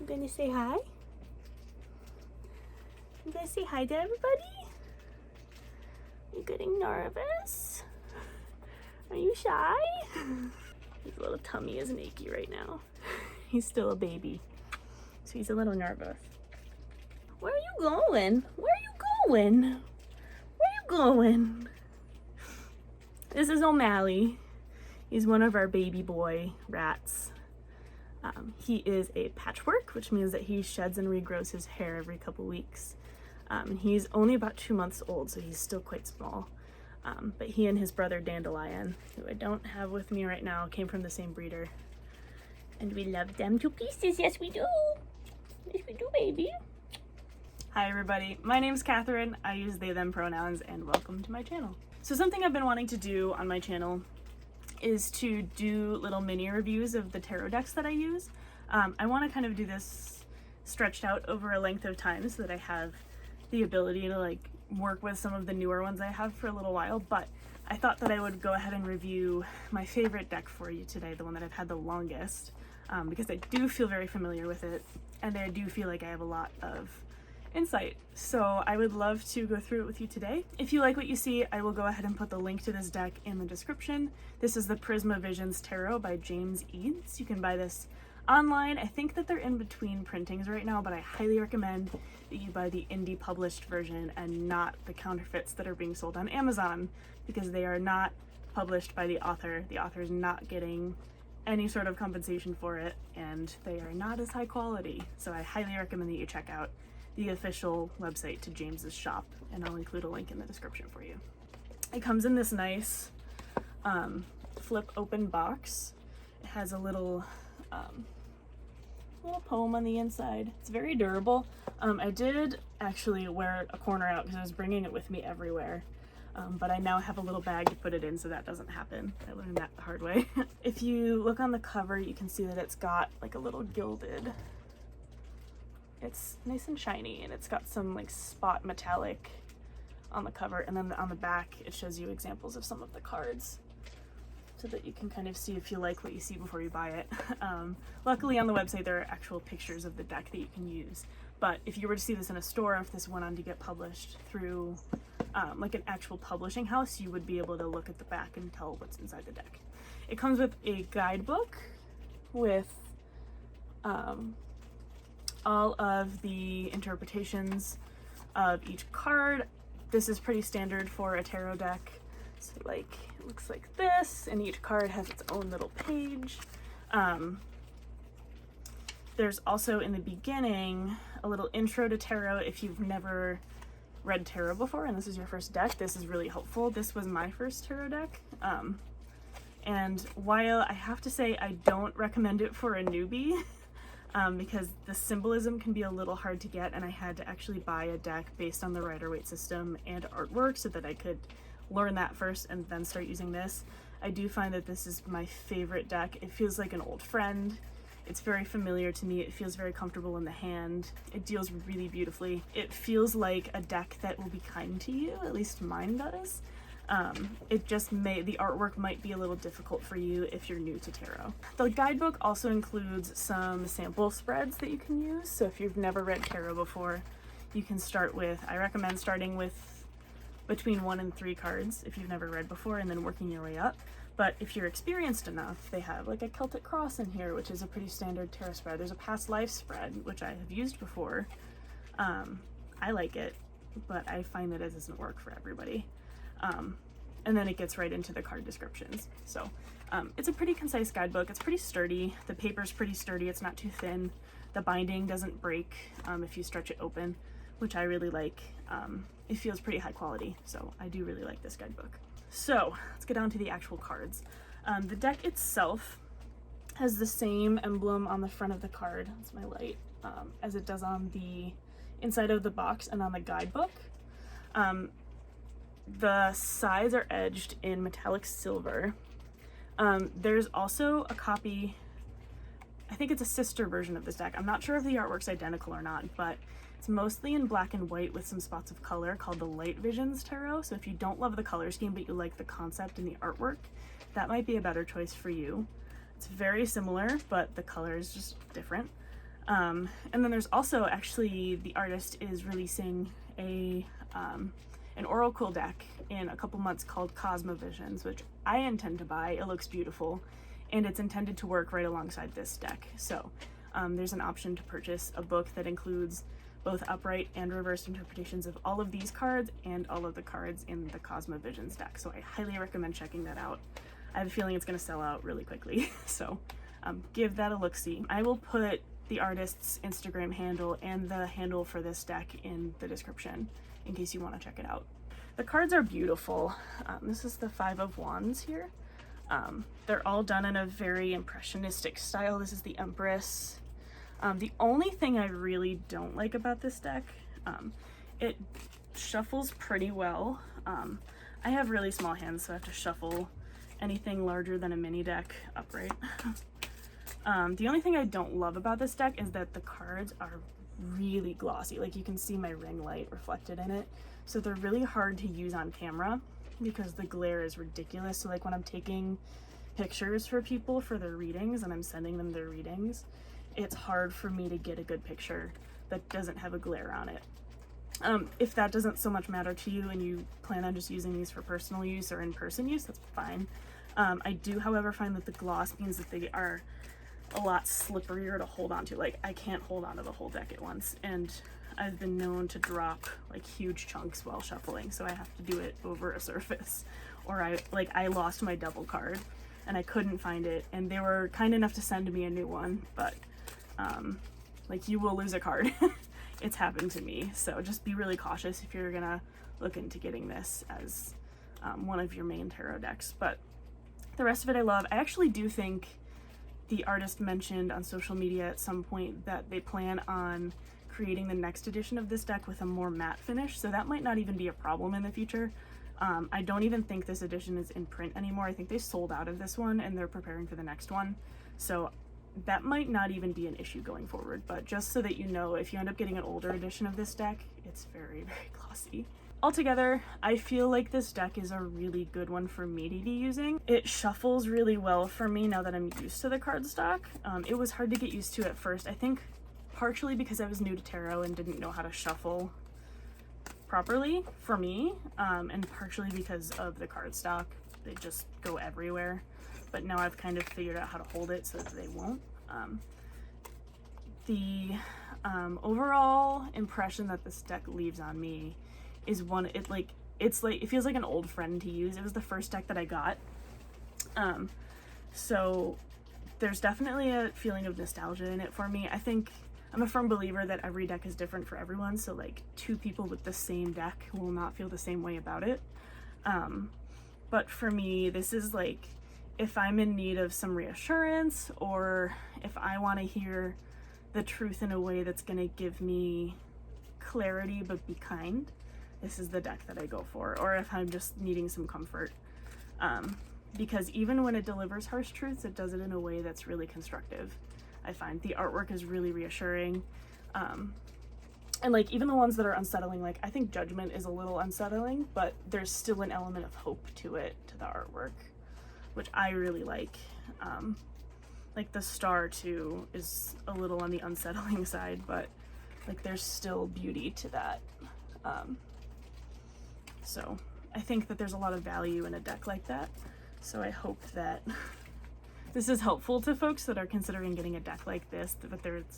You gonna say hi? You gonna say hi to everybody? You getting nervous? Are you shy? His little tummy isn't achy right now. He's still a baby, so he's a little nervous. Where are you going? Where are you going? Where are you going? This is O'Malley. He's one of our baby boy rats. He is a patchwork, which means that he sheds and regrows his hair every couple weeks. And he's only about 2 months old, so he's still quite small. But he and his brother Dandelion, who I don't have with me right now, came from the same breeder. And we love them to pieces. Yes, we do. Yes, we do, baby. Hi, everybody. My name's Catherine. I use they, them pronouns, and welcome to my channel. So something I've been wanting to do on my channel is to do little mini reviews of the tarot decks that I use. I want to kind of do this stretched out over a length of time so that I have the ability to like work with some of the newer ones I have for a little while, but I thought that I would go ahead and review my favorite deck for you today, the one that I've had the longest, because I do feel very familiar with it and I do feel like I have a lot of insight. So I would love to go through it with you today. If you like what you see, I will go ahead and put the link to this deck in the description. This is the Prisma Visions Tarot by James Eads. You can buy this online. I think that they're in between printings right now, but I highly recommend that you buy the indie published version and not the counterfeits that are being sold on Amazon, because they are not published by the author. The author is not getting any sort of compensation for it, and they are not as high quality. So I highly recommend that you check out the official website to James's shop, and I'll include a link in the description for you. It comes in this nice flip open box. It has a little poem on the inside. It's very durable. I did actually wear a corner out because I was bringing it with me everywhere, but I now have a little bag to put it in so that doesn't happen. I learned that the hard way. If you look on the cover, you can see that it's got like a little gilded, it's nice and shiny, and it's got some like spot metallic on the cover, and then on the back it shows you examples of some of the cards so that you can kind of see if you like what you see before you buy it. Luckily on the website there are actual pictures of the deck that you can use, but if you were to see this in a store, if this went on to get published through like an actual publishing house, you would be able to look at the back and tell what's inside the deck. It comes with a guidebook with all of the interpretations of each card. This is pretty standard for a tarot deck. So like, it looks like this, and each card has its own little page. There's also in the beginning a little intro to tarot. If you've never read tarot before and this is your first deck, this is really helpful. This was my first tarot deck. And while I have to say I don't recommend it for a newbie, because the symbolism can be a little hard to get, and I had to actually buy a deck based on the Rider-Waite system and artwork so that I could learn that first and then start using this. I do find that this is my favorite deck. It feels like an old friend. It's very familiar to me. It feels very comfortable in the hand. It deals really beautifully. It feels like a deck that will be kind to you, at least mine does. It just the artwork might be a little difficult for you if you're new to tarot. The guidebook also includes some sample spreads that you can use. So if you've never read tarot before, you can start with, I recommend starting with between 1 and 3 cards if you've never read before, and then working your way up. But if you're experienced enough, they have like a Celtic cross in here, which is a pretty standard tarot spread. There's a past life spread, which I have used before. I like it, but I find that it doesn't work for everybody. And then it gets right into the card descriptions. So it's a pretty concise guidebook. It's pretty sturdy. The paper's pretty sturdy. It's not too thin. The binding doesn't break if you stretch it open, which I really like. It feels pretty high quality, so I do really like this guidebook. So let's get on to the actual cards. The deck itself has the same emblem on the front of the card, that's my light, as it does on the inside of the box and on the guidebook. The sides are edged in metallic silver. There's also a copy, I think it's a sister version of this deck. I'm not sure if the artwork's identical or not, but it's mostly in black and white with some spots of color, called the Light Visions Tarot. So if you don't love the color scheme but you like the concept and the artwork, that might be a better choice for you. It's very similar, but the color is just different. And then there's also actually, the artist is releasing an Oracle deck in a couple months called Cosmovisions, which I intend to buy. It looks beautiful, and it's intended to work right alongside this deck. So there's an option to purchase a book that includes both upright and reversed interpretations of all of these cards and all of the cards in the Cosmovisions deck. So I highly recommend checking that out. I have a feeling it's going to sell out really quickly, so give that a look-see. I will put the artist's Instagram handle and the handle for this deck in the description in case you want to check it out. The cards are beautiful. This is the Five of Wands here. They're all done in a very impressionistic style. This is the Empress. The only thing I really don't like about this deck, it shuffles pretty well. I have really small hands, so I have to shuffle anything larger than a mini deck upright. The only thing I don't love about this deck is that the cards are really glossy. Like, you can see my ring light reflected in it. So they're really hard to use on camera because the glare is ridiculous. So like when I'm taking pictures for people for their readings and I'm sending them their readings, it's hard for me to get a good picture that doesn't have a glare on it. If that doesn't so much matter to you and you plan on just using these for personal use or in-person use, that's fine. I do, however, find that the gloss means that they are a lot slipperier to hold on to. Like, I can't hold on to the whole deck at once, and I've been known to drop like huge chunks while shuffling, so I have to do it over a surface. Or I lost my double card and I couldn't find it, and they were kind enough to send me a new one, but like, you will lose a card. It's happened to me, so just be really cautious if you're gonna look into getting this as one of your main tarot decks. But the rest of it I love. I actually do think the artist mentioned on social media at some point that they plan on creating the next edition of this deck with a more matte finish, so that might not even be a problem in the future. I don't even think this edition is in print anymore. I think they sold out of this one and they're preparing for the next one, so that might not even be an issue going forward. But just so that you know, if you end up getting an older edition of this deck, it's very, very glossy. Altogether, I feel like this deck is a really good one for me to be using. It shuffles really well for me now that I'm used to the cardstock. It was hard to get used to at first, I think partially because I was new to tarot and didn't know how to shuffle properly for me, and partially because of the cardstock. They just go everywhere. But now I've kind of figured out how to hold it so that they won't. The overall impression that this deck leaves on me is one, it feels like an old friend to use. It was the first deck that I got. So there's definitely a feeling of nostalgia in it for me. I think I'm a firm believer that every deck is different for everyone. So like, two people with the same deck will not feel the same way about it. But for me, this is like, if I'm in need of some reassurance, or if I want to hear the truth in a way that's going to give me clarity but be kind, this is the deck that I go for. Or if I'm just needing some comfort. Because even when it delivers harsh truths, it does it in a way that's really constructive. I find the artwork is really reassuring. And like, even the ones that are unsettling, like, I think Judgment is a little unsettling, but there's still an element of hope to it, to the artwork, which I really like. Like, the star too is a little on the unsettling side, but like, there's still beauty to that. So I think that there's a lot of value in a deck like that. So I hope that this is helpful to folks that are considering getting a deck like this,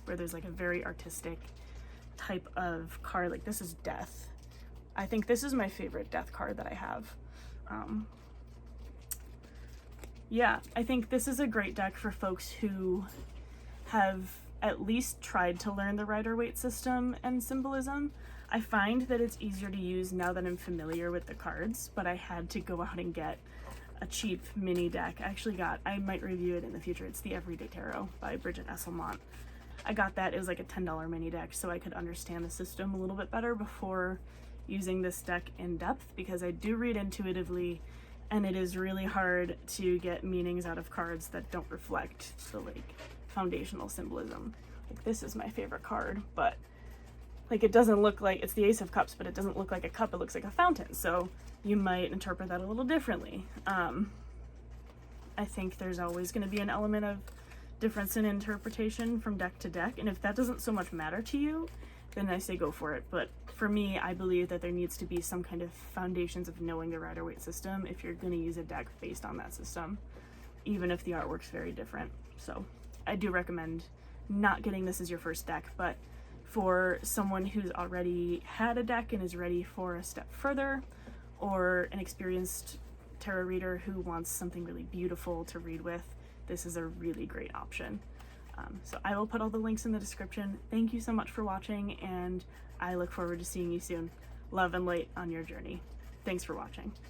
where there's like a very artistic type of card. Like, this is Death. I think this is my favorite Death card that I have. Yeah, I think this is a great deck for folks who have at least tried to learn the Rider-Waite system and symbolism. I find that it's easier to use now that I'm familiar with the cards, but I had to go out and get a cheap mini deck. I might review it in the future. It's the Everyday Tarot by Bridget Esselmont. I got that. It was like a $10 mini deck, so I could understand the system a little bit better before using this deck in depth, because I do read intuitively, and it is really hard to get meanings out of cards that don't reflect the like foundational symbolism. Like, this is my favorite card, but like, it doesn't look like, it's the Ace of Cups, but it doesn't look like a cup, it looks like a fountain, so you might interpret that a little differently. I think there's always going to be an element of difference in interpretation from deck to deck, and if that doesn't so much matter to you, then I say go for it. But for me, I believe that there needs to be some kind of foundations of knowing the Rider-Waite system if you're going to use a deck based on that system, even if the artwork's very different. So I do recommend not getting this as your first deck, but for someone who's already had a deck and is ready for a step further, or an experienced tarot reader who wants something really beautiful to read with, this is a really great option. So I will put all the links in the description. Thank you so much for watching, and I look forward to seeing you soon. Love and light on your journey. Thanks for watching.